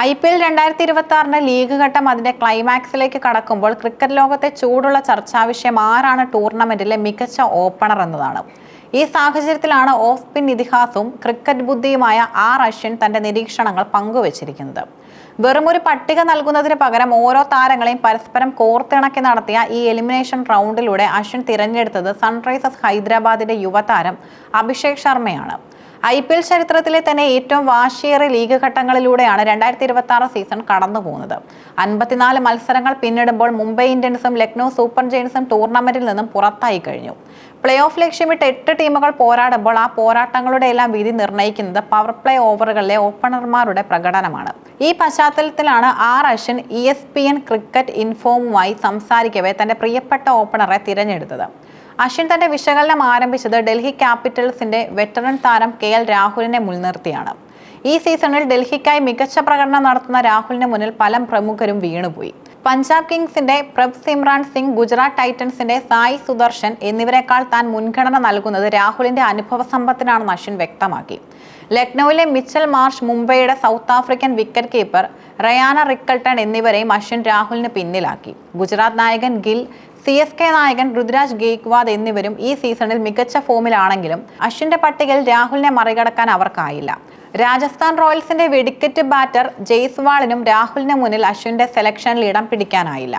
IPL 2026 league ഘട്ടം അതിന്റെ ക്ലൈമാക്സിലേക്ക് കടക്കുമ്പോൾ ക്രിക്കറ്റ് ലോകത്തെ ചൂടുള്ള ചർച്ചാവിഷയം ആരാണ് ടൂർണമെന്റിലെ മികച്ച ഓപ്പണർ എന്നതാണ്. ഈ സാഹചര്യത്തിലാണ് ഓഫ് സ്പിൻ ഇതിഹാസവും ക്രിക്കറ്റ് ബുദ്ധിയുമായ അശ്വിൻ തന്റെ നിരീക്ഷണങ്ങൾ പങ്കുവച്ചിരിക്കുന്നത്. വെറുമൊരു പട്ടിക നൽകുന്നതിന് പകരം ഓരോ താരങ്ങളെയും പരസ്പരം കോർത്തിണക്കി നടത്തിയ ഈ എലിമിനേഷൻ റൗണ്ടിലൂടെ അശ്വിൻ തിരഞ്ഞെടുത്തത് സൺറൈസേഴ്സ് ഹൈദരാബാദിന്റെ യുവതാരം അഭിഷേക് ശർമ്മയാണ്. IPL ചരിത്രത്തിലെ തന്നെ ഏറ്റവും വാശിയേറിയ ലീഗ് ഘട്ടങ്ങളിലൂടെയാണ് 2026 സീസൺ കടന്നു പോകുന്നത്. 54 മത്സരങ്ങൾ പിന്നിടുമ്പോൾ മുംബൈ ഇന്ത്യൻസും ലക്നൗ സൂപ്പർ ജയൻസും ടൂർണമെന്റിൽ നിന്നും പുറത്തായി കഴിഞ്ഞു. പ്ലേ ഓഫ് ലക്ഷ്യമിട്ട് 8 ടീമുകൾ പോരാടുമ്പോൾ ആ പോരാട്ടങ്ങളുടെ എല്ലാം വിധി നിർണ്ണയിക്കുന്നത് പവർ പ്ലേ ഓവറുകളിലെ ഓപ്പണർമാരുടെ പ്രകടനമാണ്. ഈ പശ്ചാത്തലത്തിലാണ് അശ്വിൻ ESPN ക്രിക്കറ്റ് ഇൻഫോമുമായി സംസാരിക്കവേ തന്റെ പ്രിയപ്പെട്ട ഓപ്പണറെ തിരഞ്ഞെടുത്തത്. അശ്വിൻ തന്റെ വിശകലനം ആരംഭിച്ചത് ഡൽഹി ക്യാപിറ്റൽസിന്റെ വെറ്ററൻ താരം KL രാഹുലിനെ മുൻനിർത്തിയാണ്. ഈ സീസണിൽ ഡൽഹിക്കായി മികച്ച പ്രകടനം നടത്തുന്ന രാഹുലിന് മുന്നിൽ പല പ്രമുഖരും വീണുപോയി. പഞ്ചാബ് കിങ്സിന്റെ പ്രഭ് സിമ്രാൻ സിംഗ്, ഗുജറാത്ത് ടൈറ്റൻസിന്റെ സായി സുദർശൻ എന്നിവരെക്കാൾ താൻ മുൻഗണന നൽകുന്നത് രാഹുലിന്റെ അനുഭവ സമ്പത്തിനാണെന്ന് അശ്വിൻ വ്യക്തമാക്കി. ലക്നൌവിലെ മിച്ചൽ മാർഷ്, മുംബൈയുടെ south African wicket keeper Rayana Rickelton എന്നിവരെയും അശ്വിൻ രാഹുലിന് പിന്നിലാക്കി. ഗുജറാത്ത് നായകൻ ഗിൽ, CSK നായകൻ രുദ്രാജ് ഗെയ്ക്വാദ് എന്നിവരും ഈ സീസണിൽ മികച്ച ഫോമിലാണെങ്കിലും അശ്വിന്റെ പട്ടികയിൽ രാഹുലിനെ മറികടക്കാൻ അവർക്കായില്ല. രാജസ്ഥാൻ റോയൽസിന്റെ വെടിക്കെറ്റ് ബാറ്റർ ജയ്സ്വാളിനും രാഹുലിന് മുന്നിൽ അശ്വിന്റെ സെലക്ഷനിൽ ഇടം പിടിക്കാനായില്ല.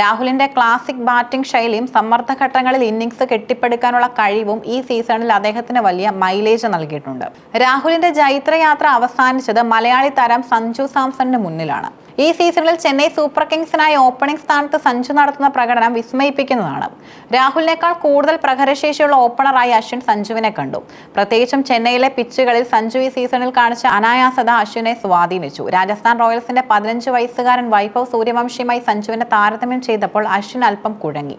രാഹുലിന്റെ ക്ലാസിക് ബാറ്റിംഗ് ശൈലിയും സമ്മർദ്ദഘട്ടങ്ങളിൽ ഇന്നിംഗ്സ് കെട്ടിപ്പടുക്കാനുള്ള കഴിവും ഈ സീസണിൽ അദ്ദേഹത്തിന് വലിയ മൈലേജ് നൽകിയിട്ടുണ്ട്. രാഹുലിന്റെ ജൈത്രയാത്ര അവസാനിച്ചത് മലയാളി താരം സഞ്ജു സാംസണിന് മുന്നിലാണ്. ഈ സീസണിൽ ചെന്നൈ സൂപ്പർ കിങ്സിനായി ഓപ്പണിംഗ് സ്ഥാനത്ത് സഞ്ജു നടത്തുന്ന പ്രകടനം വിസ്മയിപ്പിക്കുന്നതാണ്. രാഹുലിനേക്കാൾ കൂടുതൽ പ്രഹരശേഷിയുള്ള ഓപ്പണറായി അശ്വിൻ സഞ്ജുവിനെ കണ്ടു. പ്രത്യേകിച്ചും ചെന്നൈയിലെ പിച്ചുകളിൽ സഞ്ജു ഈ സീസണിൽ കാണിച്ച അനായാസത അശ്വിനെ സ്വാധീനിച്ചു. രാജസ്ഥാൻ റോയൽസിന്റെ 15 വയസ്സുകാരൻ വൈഭവ് സൂര്യവംശിയുമായി സഞ്ജുവിനെ താരതമ്യം ചെയ്തപ്പോൾ അശ്വിൻ അല്പം കുഴങ്ങി.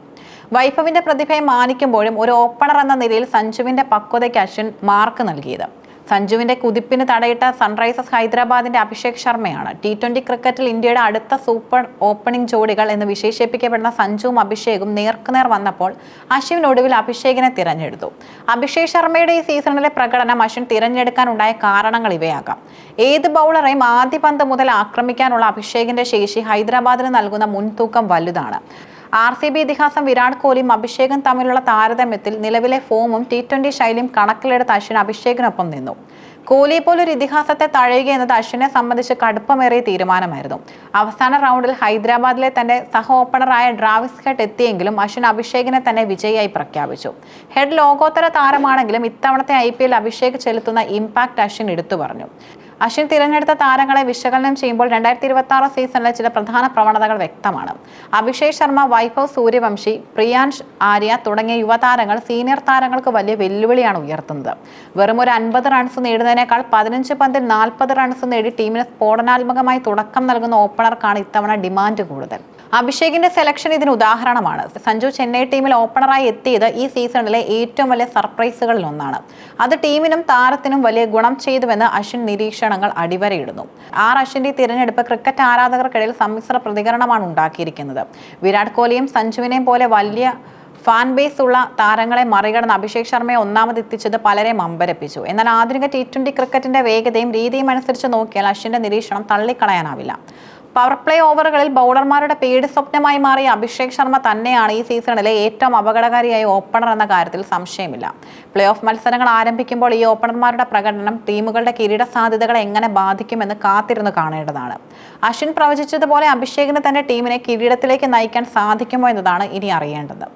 വൈഭവിന്റെ പ്രതിഭയെ മാനിക്കുമ്പോഴും ഒരു ഓപ്പണർ എന്ന നിലയിൽ സഞ്ജുവിന്റെ പക്വതയ്ക്ക് അശ്വിൻ മാർക്ക് നൽകിയത്. സഞ്ജുവിന്റെ കുതിപ്പിന് തടയിട്ട സൺറൈസേഴ്സ് ഹൈദരാബാദിന്റെ അഭിഷേക് ശർമ്മയാണ്. T20 ക്രിക്കറ്റിൽ ഇന്ത്യയുടെ അടുത്ത സൂപ്പർ ഓപ്പണിംഗ് ജോഡികൾ എന്ന് വിശേഷിപ്പിക്കപ്പെടുന്ന സഞ്ജുവും അഭിഷേകും നേർക്കുനേർ വന്നപ്പോൾ അശ്വിൻ ഒടുവിൽ അഭിഷേകിനെ തിരഞ്ഞെടുത്തു. അഭിഷേക് ശർമ്മയുടെ ഈ സീസണിലെ പ്രകടനം അശ്വിൻ തിരഞ്ഞെടുക്കാനുണ്ടായ കാരണങ്ങൾ ഇവയാകാം. ഏത് ബൗളറെയും ആദ്യ പന്ത് മുതൽ ആക്രമിക്കാനുള്ള അഭിഷേകിന്റെ ശേഷി ഹൈദരാബാദിന് നൽകുന്ന മുൻതൂക്കം വലുതാണ്. RCB ഇതിഹാസം വിരാട് കോഹ്ലിയും അഭിഷേകും തമ്മിലുള്ള താരതമ്യത്തിൽ നിലവിലെ ഫോമും T20 ശൈലിയും കണക്കിലെടുത്ത് അശ്വിൻ അഭിഷേകിനൊപ്പം നിന്നു. കോഹ്ലിയെ പോലൊരു ഇതിഹാസത്തെ തഴയുക എന്നത് അശ്വിനെ സംബന്ധിച്ച് കടുപ്പമേറിയ തീരുമാനമായിരുന്നു. അവസാന റൗണ്ടിൽ ഹൈദരാബാദിലെ തന്റെ സഹ ഓപ്പണറായ ഡ്രാവിസ് ഹെഡ് എത്തിയെങ്കിലും അശ്വിൻ അഭിഷേകിനെ തന്നെ വിജയിയായി പ്രഖ്യാപിച്ചു. ഹെഡ് ലോകോത്തര താരമാണെങ്കിലും ഇത്തവണത്തെ IPL അഭിഷേക് ചെലുത്തുന്ന ഇമ്പാക്ട് അശ്വിൻ എടുത്തു പറഞ്ഞു. അശ്വിൻ തിരഞ്ഞെടുത്ത താരങ്ങളെ വിശകലനം ചെയ്യുമ്പോൾ 2026 സീസണിലെ ചില പ്രധാന പ്രവണതകൾ വ്യക്തമാണ്. അഭിഷേക് ശർമ്മ, വൈഭവ് സൂര്യവംശി, പ്രിയാൻഷ് ആര്യ തുടങ്ങിയ യുവതാരങ്ങൾ സീനിയർ താരങ്ങൾക്ക് വലിയ വെല്ലുവിളിയാണ് ഉയർത്തുന്നത്. വെറും ഒരു 50 റൺസ് നേടുന്നതിനേക്കാൾ 15 പന്തിൽ 40 റൺസ് നേടി ടീമിന് സ്ഫോടനാത്മകമായി തുടക്കം നൽകുന്ന ഓപ്പണർക്കാണ് ഇത്തവണ ഡിമാൻഡ് കൂടുതൽ. അഭിഷേകിന്റെ സെലക്ഷൻ ഇതിന് ഉദാഹരണമാണ്. സഞ്ജു ചെന്നൈ ടീമിൽ ഓപ്പണറായി എത്തിയത് ഈ സീസണിലെ ഏറ്റവും വലിയ സർപ്രൈസുകളിൽ ഒന്നാണ്. അത് ടീമിനും താരത്തിനും വലിയ ഗുണം ചെയ്തുവെന്ന് അശ്വിൻ നിരീക്ഷണങ്ങൾ അടിവരയിടുന്നു. അശ്വിന്റെ തിരഞ്ഞെടുപ്പ് ക്രിക്കറ്റ് ആരാധകർക്കിടയിൽ സമ്മിശ്ര പ്രതികരണമാണ് ഉണ്ടാക്കിയിരിക്കുന്നത്. വിരാട് കോഹ്ലിയും സഞ്ജുവിനെയും പോലെ വലിയ ഫാൻ ബേസ് ഉള്ള താരങ്ങളെ മറികടന്ന് അഭിഷേക് ശർമ്മയെ ഒന്നാമതെത്തിച്ചത് പലരെ അമ്പരപ്പിച്ചു. എന്നാൽ ആധുനിക T20 ക്രിക്കറ്റിന്റെ വേഗതയും രീതിയും അനുസരിച്ച് നോക്കിയാൽ അശ്വിന്റെ നിരീക്ഷണം തള്ളിക്കളയാനാവില്ല. പവർ പ്ലേ ഓവറുകളിൽ ബൗളർമാരുടെ പേടി സ്വപ്നമായി മാറിയ അഭിഷേക് ശർമ്മ തന്നെയാണ് ഈ സീസണിലെ ഏറ്റവും അപകടകാരിയായ ഓപ്പണർ എന്ന കാര്യത്തിൽ സംശയമില്ല. പ്ലേ ഓഫ് മത്സരങ്ങൾ ആരംഭിക്കുമ്പോൾ ഈ ഓപ്പണർമാരുടെ പ്രകടനം ടീമുകളുടെ കിരീട സാധ്യതകളെ എങ്ങനെ ബാധിക്കുമെന്ന് കാത്തിരുന്ന് കാണേണ്ടതാണ്. അശ്വിൻ പ്രവചിച്ചതുപോലെ അഭിഷേകിന് തന്റെ ടീമിനെ കിരീടത്തിലേക്ക് നയിക്കാൻ സാധിക്കുമോ എന്നതാണ് ഇനി അറിയേണ്ടത്.